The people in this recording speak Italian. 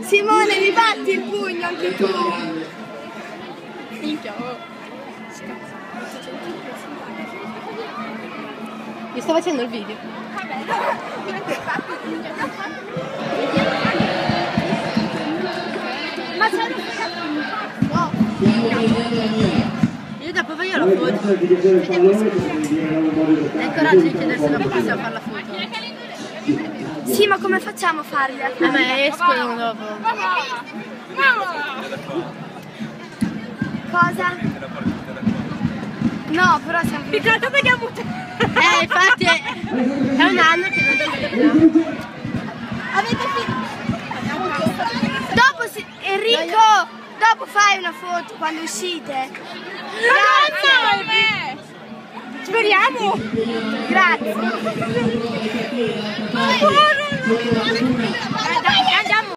Simone, mi batti il pugno anche tu. Minchia, mi sto facendo il video. Ma c'è no. Io dopo voglio la foto. Hai il coraggio di chiedere se dopo possiamo fare la foto. Sì, ma come facciamo a farle? Ma escono dopo. Cosa? No, però siamo... Piccato vediamo. Infatti è un anno che non ci vediamo. Avete finito? Dopo Enrico, dopo fai una foto quando uscite. Grazie. Speriamo. Grazie.